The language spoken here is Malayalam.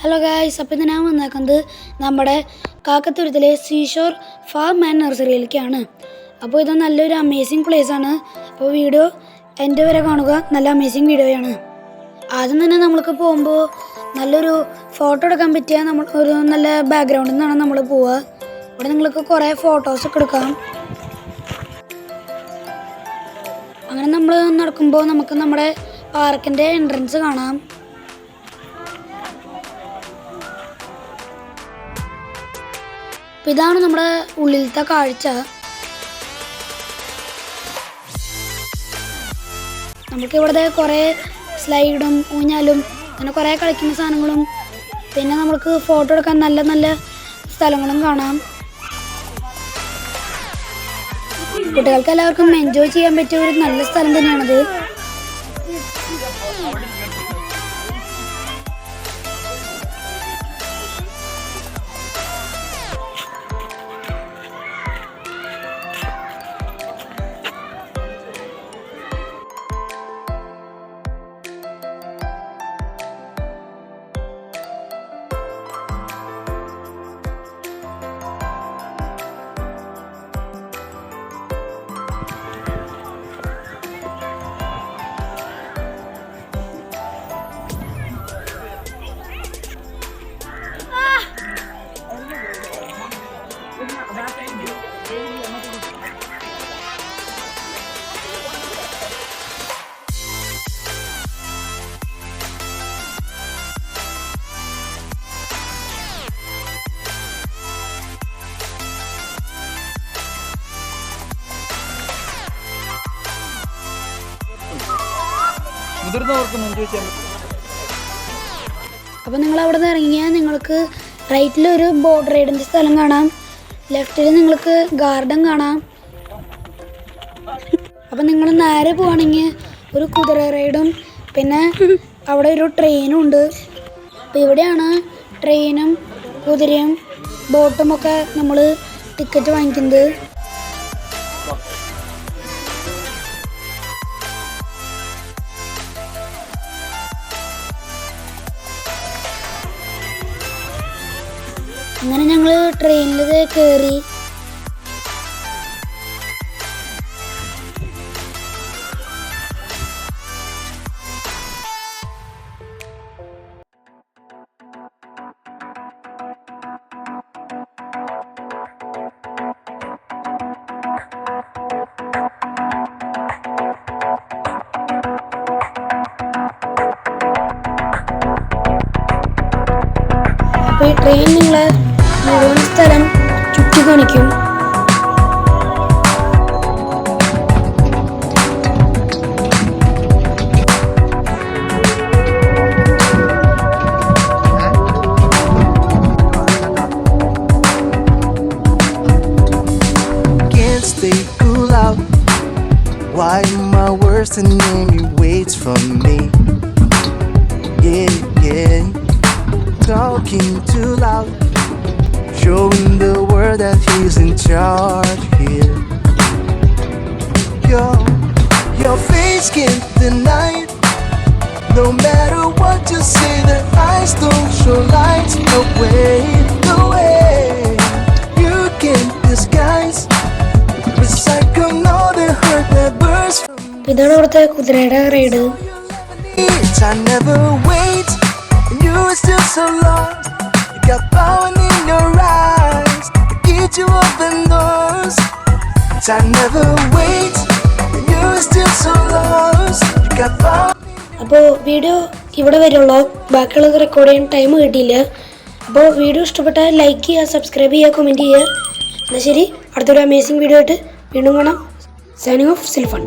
ഹലോ ഗായ്സ്, അപ്പോൾ ഇന്ന് ഞാൻ വന്നേക്കുന്നത് നമ്മുടെ കാക്കത്തുരുത്തിലെ സീഷോർ ഫാം ആൻഡ് നഴ്സറിയിലേക്കാണ്. അപ്പോൾ ഇത് നല്ലൊരു അമേസിങ് പ്ലേസാണ്. അപ്പോൾ വീഡിയോ എൻ്റെ വരെ കാണുക, നല്ല അമേസിങ് വീഡിയോയാണ്. ആദ്യം തന്നെ നമ്മൾക്ക് പോകുമ്പോൾ നല്ലൊരു ഫോട്ടോ എടുക്കാൻ പറ്റിയ ഒരു നല്ല ബാക്ക്ഗ്രൗണ്ടിൽ നിന്നാണ് നമ്മൾ പോവുക. ഇവിടെ നിങ്ങൾക്ക് കുറേ ഫോട്ടോസൊക്കെ എടുക്കാം. അങ്ങനെ നമ്മൾ നടക്കുമ്പോൾ നമുക്ക് നമ്മുടെ പാർക്കിൻ്റെ എൻട്രൻസ് കാണാം. ഇതാണ് നമ്മുടെ ഉള്ളിലത്തെ കാഴ്ച. നമുക്ക് ഇവിടെ കുറേ സ്ലൈഡും ഊഞ്ഞാലും അങ്ങനെ കുറേ കളിക്കുന്ന സാധനങ്ങളും പിന്നെ നമുക്ക് ഫോട്ടോ എടുക്കാൻ നല്ല നല്ല സ്ഥലങ്ങളും കാണാം. കുട്ടികൾക്ക് എല്ലാവർക്കും എൻജോയ് ചെയ്യാൻ പറ്റിയ ഒരു നല്ല സ്ഥലം തന്നെയാണത്. അപ്പോൾ നിങ്ങൾ അവിടെ നിന്ന് ഇറങ്ങിയാൽ നിങ്ങൾക്ക് റൈറ്റിലൊരു ബോട്ട് റൈഡിൻ്റെ സ്ഥലം കാണാം, ലെഫ്റ്റിൽ നിങ്ങൾക്ക് ഗാർഡൻ കാണാം. അപ്പം നിങ്ങൾ നേരെ പോവുകയാണെങ്കിൽ ഒരു കുതിര റൈഡും പിന്നെ അവിടെ ഒരു ട്രെയിനും ഉണ്ട്. അപ്പോൾ ഇവിടെയാണ് ട്രെയിനും കുതിരയും ബോട്ടും ഒക്കെ നമ്മൾ ടിക്കറ്റ് വാങ്ങിക്കുന്നത്. അങ്ങനെ ഞങ്ങൾ ട്രെയിനിൽ കയറി. അപ്പോൾ ഈ ട്രെയിൻ നിങ്ങളെ മുഴുവൻ സ്ഥലം ചുറ്റി കാണിക്കും. Can't stay cool out. Why my worst enemy waits for me? Yeah. Talking too loud, showing the world that he's in charge here. Your face can't deny it. No matter what you say, the eyes don't show lies. No way you can disguise. Recycle all the hurt that burns from me. ഇതാണ് അവിടുത്തെ കുതിരയുടെ ride. I never wait, and you're still so lost. You got power in your eyes to get you open doors. I never wait, and you're still so lost. You got power. അപ്പോൾ വീഡിയോ ഇവിടെ വരുള്ളൂ, ബാക്കിയുള്ളത് റെക്കോർഡ് ചെയ്യാൻ ടൈം കിട്ടിയില്ല. അപ്പോൾ വീഡിയോ ഇഷ്ടപ്പെട്ടാൽ ലൈക്ക് ചെയ്യുക, സബ്സ്ക്രൈബ് ചെയ്യുക, കമൻറ്റ് ചെയ്യുക. എന്നാൽ ശരി, അടുത്തൊരു അമേസിങ് വീഡിയോ ആയിട്ട് വീണ്ടും കാണാം. Signing off സിൽഫൺ.